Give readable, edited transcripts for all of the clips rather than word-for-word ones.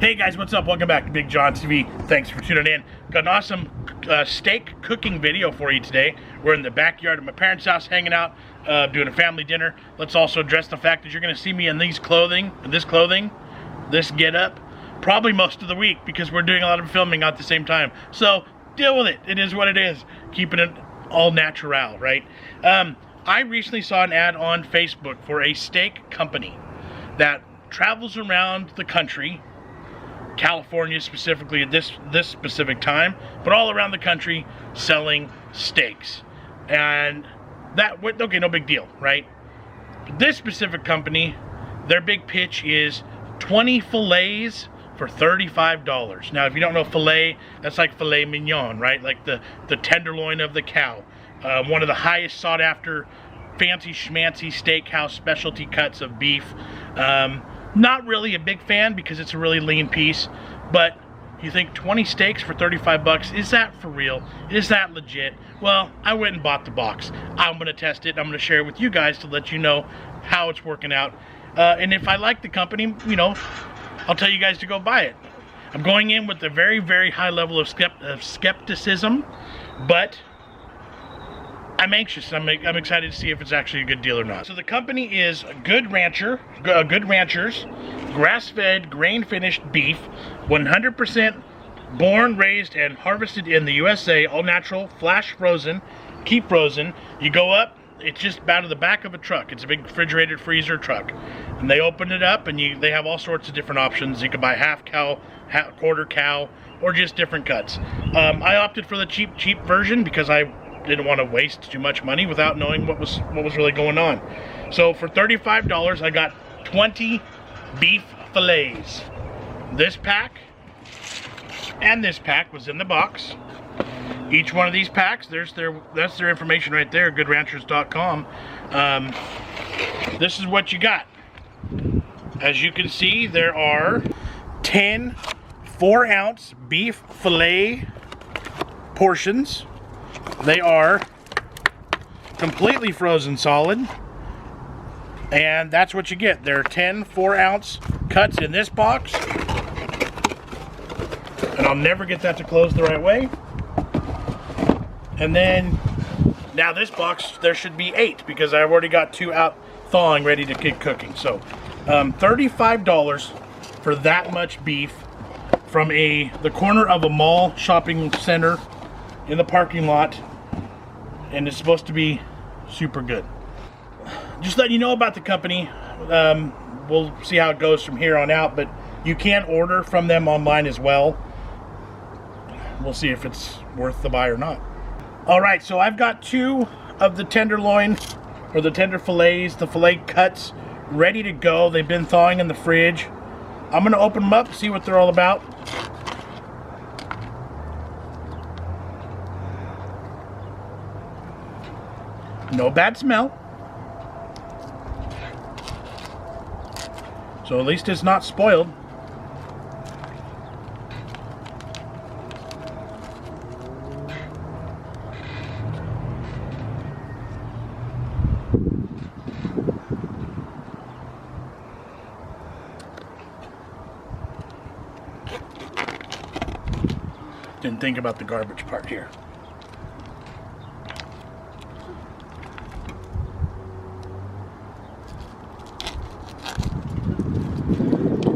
Hey guys, what's up? Welcome back to BigJon TV. Thanks for tuning in. Got an awesome steak cooking video for you today. We're in the backyard of my parents' house hanging out, doing a family dinner. Let's also address the fact that you're going to see me in this get-up, probably most of the week because we're doing a lot of filming at the same time. So deal with it. It is what it is. Keeping it all natural, right? I recently saw an ad on Facebook for a steak company that travels around the country, California specifically at this specific time, but all around the country selling steaks. And that, okay, no big deal, right? But this specific company, their big pitch is 20 fillets for $35. Now, if you don't know filet, that's like filet mignon, right? Like the tenderloin of the cow. One of the highest sought after fancy schmancy steakhouse specialty cuts of beef. Not really a big fan because it's a really lean piece, but you think 20 steaks for 35 bucks, is that for real? Is that legit? Well, I went and bought the box. I'm gonna test it. I'm gonna share it with you guys to let you know how it's working out. And if I like the company, you know, I'll tell you guys to go buy it. I'm going in with a very, very high level of skepticism, but I'm anxious. I'm excited to see if it's actually a good deal or not. So the company is Good Ranchers, grass-fed, grain-finished beef, 100% born, raised, and harvested in the USA, all natural, flash frozen, keep frozen. You go up, it's just out of the back of a truck. It's a big refrigerated freezer truck. And they open it up and they have all sorts of different options. You can buy half cow, quarter cow, or just different cuts. I opted for the cheap version because I didn't want to waste too much money without knowing what was really going on. So for $35, I got 20 beef fillets. This pack and this pack was in the box. Each one of these packs, that's their information right there, goodranchers.com. This is what you got. As you can see, there are 10 4-ounce beef fillet portions. They are completely frozen solid, and that's what you get. There are 10 4-ounce cuts in this box, and I'll never get that to close the right way. And then, now this box, there should be 8 because I've already got 2 out thawing ready to get cooking. So $35 for that much beef from the corner of a mall shopping center in the parking lot, and it's supposed to be super good. Just letting you know about the company. We'll see how it goes from here on out, but you can order from them online as well. We'll see if it's worth the buy or not. All right, so I've got 2 of the tenderloin, or the tender fillets, the fillet cuts, ready to go. They've been thawing in the fridge. I'm gonna open them up, see what they're all about. No bad smell. So at least it's not spoiled. Didn't think about the garbage part here.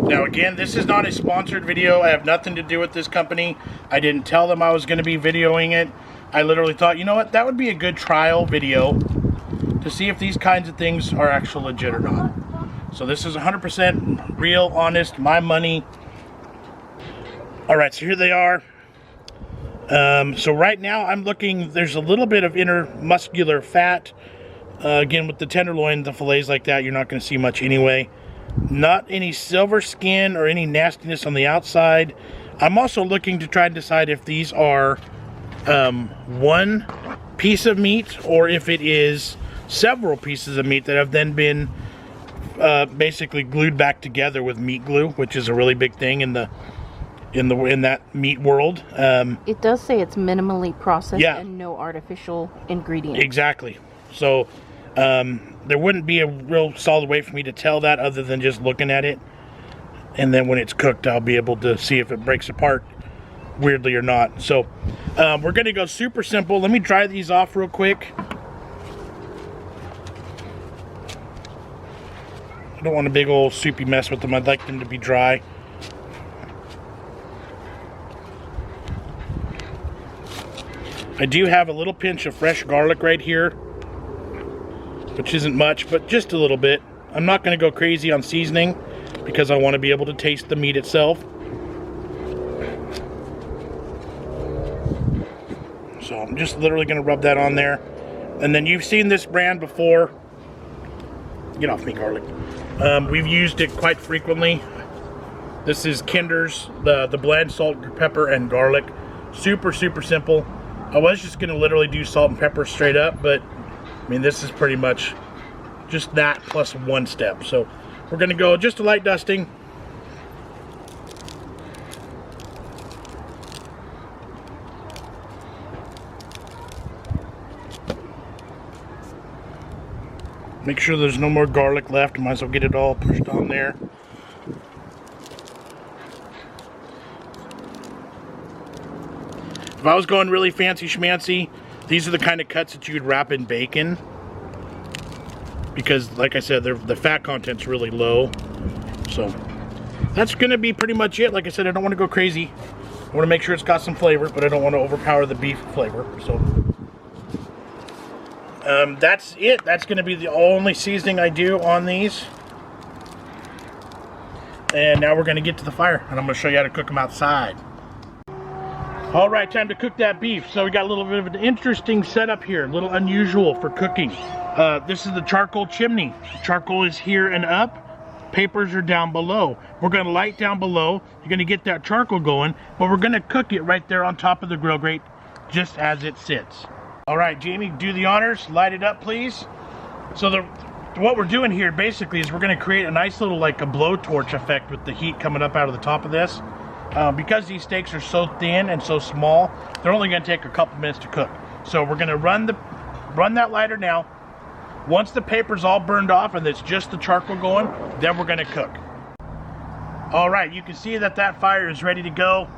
Now again, this is not a sponsored video. I have nothing to do with this company. I didn't tell them I was going to be videoing it. I literally thought, you know what, that would be a good trial video to see if these kinds of things are actually legit or not. So this is 100% real, honest, my money. Alright, so here they are. So right now I'm looking, there's a little bit of intermuscular fat. Again, with the tenderloin, the fillets like that, you're not going to see much anyway. Not any silver skin or any nastiness on the outside. I'm also looking to try and decide if these are one piece of meat or if it is several pieces of meat that have then been basically glued back together with meat glue, which is a really big thing in that meat world. It does say it's minimally processed, yeah, and no artificial ingredients. Exactly. So there wouldn't be a real solid way for me to tell that other than just looking at it. and then when it's cooked, I'll be able to see if it breaks apart weirdly or not. So we're gonna go super simple. Let me dry these off real quick. I don't want a big old soupy mess with them. I'd like them to be dry. I do have a little pinch of fresh garlic right here, which isn't much, but just a little bit. I'm not going to go crazy on seasoning because I want to be able to taste the meat itself. So I'm just literally going to rub that on there. And then you've seen this brand before. Get off me, garlic. We've used it quite frequently. This is Kinder's, the blend salt, pepper, and garlic. Super, super simple. I was just gonna literally do salt and pepper straight up, but I mean, this is pretty much just that plus one step. So we're gonna go just a light dusting. Make sure there's no more garlic left. Might as well get it all pushed on there. If I was going really fancy schmancy, these are the kind of cuts that you would wrap in bacon. Because, like I said, the fat content's really low. So, that's going to be pretty much it. Like I said, I don't want to go crazy. I want to make sure it's got some flavor, but I don't want to overpower the beef flavor. So, that's it. That's going to be the only seasoning I do on these. And now we're going to get to the fire, and I'm going to show you how to cook them outside. All right, time to cook that beef. So we got a little bit of an interesting setup here, a little unusual for cooking. This is the charcoal chimney. Charcoal is here and up. Papers are down below. We're going to light down below. You're going to get that charcoal going, but we're going to cook it right there on top of the grill grate, just as it sits. All right, Jamie, do the honors. Light it up, please. So what we're doing here basically is we're going to create a nice little like a blowtorch effect with the heat coming up out of the top of this. Because these steaks are so thin and so small, they're only going to take a couple minutes to cook. So we're going to run that lighter now. Once the paper's all burned off and it's just the charcoal going, then we're going to cook. All right, you can see that fire is ready to go.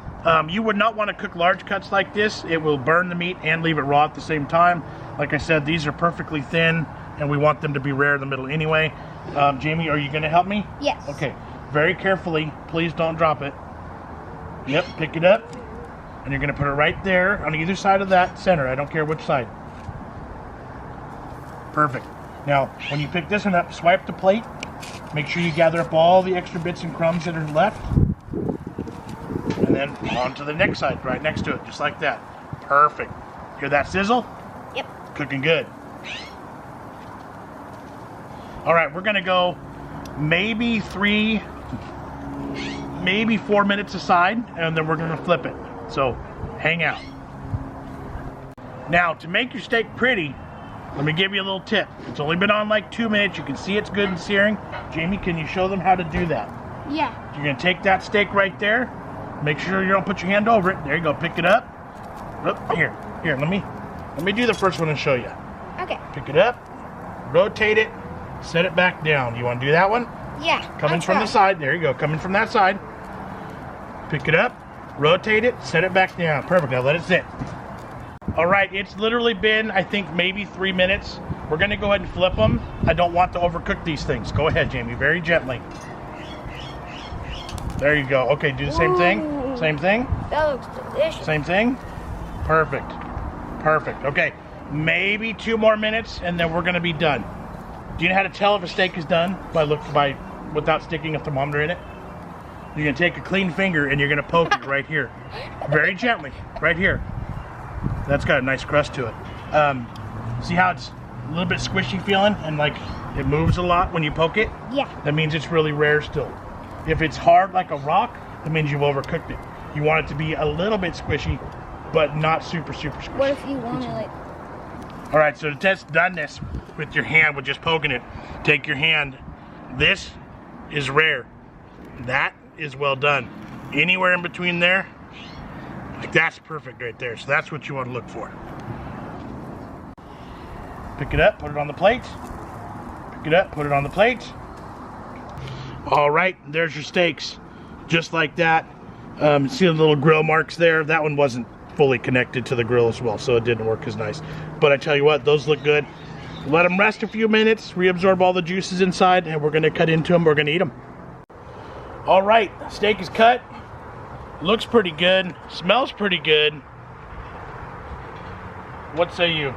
You would not want to cook large cuts like this. It will burn the meat and leave it raw at the same time. Like I said, these are perfectly thin, and we want them to be rare in the middle anyway. Jamie, are you going to help me? Yes. Okay, very carefully. Please don't drop it. Yep, pick it up, and you're going to put it right there on either side of that center. I don't care which side. Perfect. Now, when you pick this one up, swipe the plate. Make sure you gather up all the extra bits and crumbs that are left. And then on to the next side, right next to it, just like that. Perfect. Hear that sizzle? Yep. Cooking good. All right, we're going to go maybe 4 minutes aside, and then we're going to flip it. So hang out. Now, to make your steak pretty, let me give you a little tip. It's only been on like 2 minutes. You can see it's good and searing. Jamie, can you show them how to do that? Yeah. You're going to take that steak right there. Make sure you don't put your hand over it. There you go. Pick it up. Oh, here, let me do the first one and show you. Okay. Pick it up, rotate it, set it back down. You want to do that one? Yeah. Coming from the side. There you go. Coming from that side. Pick it up, rotate it, set it back down. Perfect. Now let it sit. All right, it's literally been, I think, maybe 3 minutes. We're going to go ahead and flip them. I don't want to overcook these things. Go ahead, Jamie, very gently. There you go. Okay, do the same thing. Ooh. Same thing. That looks delicious. Same thing. Perfect. Perfect. Okay, maybe 2 more minutes, and then we're going to be done. Do you know how to tell if a steak is done? Without sticking a thermometer in it? You're going to take a clean finger and you're going to poke it right here. Very gently. Right here. That's got a nice crust to it. See how it's a little bit squishy feeling and like it moves a lot when you poke it? Yeah. That means it's really rare still. If it's hard like a rock, that means you've overcooked it. You want it to be a little bit squishy, but not super, super squishy. What if you want to like... All right, so to test doneness with your hand, with just poking it, take your hand. This is rare. That is well done. Anywhere in between there, like that's perfect right there. So that's what you want to look for. Pick it up, put it on the plate. Pick it up, put it on the plate. All right, there's your steaks. just like that. See the little grill marks there? That one wasn't fully connected to the grill as well, so it didn't work as nice. But I tell you what, those look good. Let them rest a few minutes, reabsorb all the juices inside, and we're gonna cut into them, we're gonna eat them. All right, steak is cut. Looks pretty good, smells pretty good. What say you?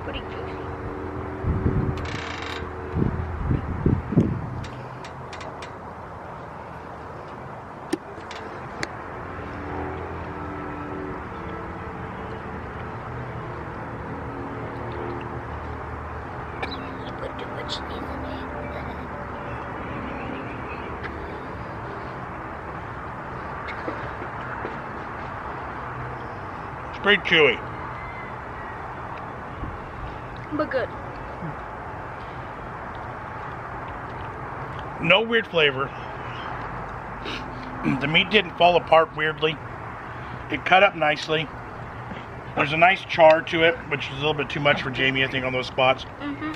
Pretty juicy. Put too much cheese in it. It's pretty chewy. But good. No weird flavor. The meat didn't fall apart weirdly. It cut up nicely. There's a nice char to it, which is a little bit too much for Jamie, I think, on those spots. Mm-hmm.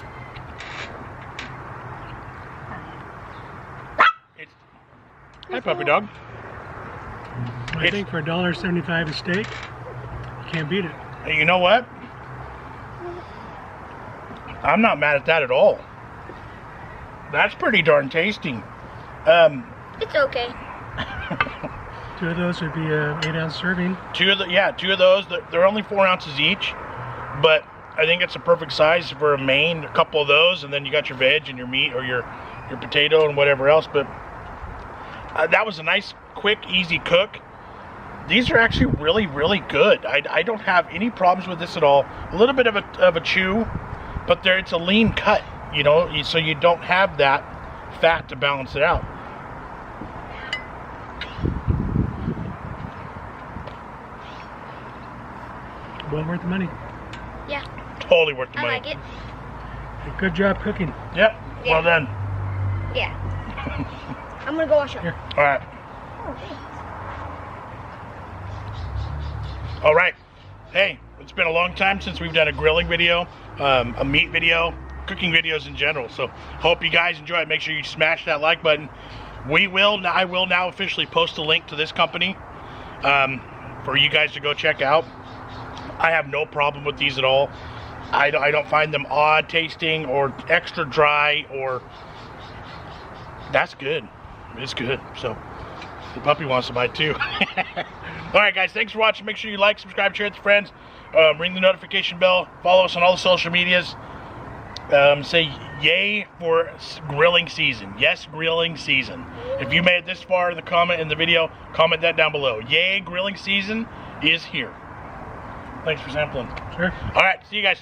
Hi, puppy dog. I think for $1.75 a steak, you can't beat it. Hey, you know what? I'm not mad at that at all. That's pretty darn tasty. It's okay. 2 of those would be an 8-ounce serving. Two of those. They're only 4 ounces each, but I think it's a perfect size for a main. A couple of those, and then you got your veg and your meat or your potato and whatever else. But that was a nice, quick, easy cook. These are actually really, really good. I don't have any problems with this at all. A little bit of a chew, but it's a lean cut, you know, so you don't have that fat to balance it out. Well worth the money. Yeah, Totally worth the I money. like it. Good job cooking. Yep. Yeah. Well done. Yeah. I'm gonna go wash up. Here. All right. Oh, thanks. All right. Hey, it's been a long time since we've done a grilling video, a meat video, cooking videos in general. So hope you guys enjoy it. Make sure you smash that like button. I will now officially post a link to this company for you guys to go check out. I have no problem with these at all. I don't find them odd tasting or extra dry, or that's good. It's good. So the puppy wants to buy it too. All right, guys, thanks for watching. Make sure you like, subscribe, share with your friends. Ring the notification bell. Follow us on all the social medias. Say yay for grilling season. Yes, grilling season. If you made it this far in the video, comment that down below. Yay, grilling season is here. Thanks for sampling. Sure. All right, see you guys.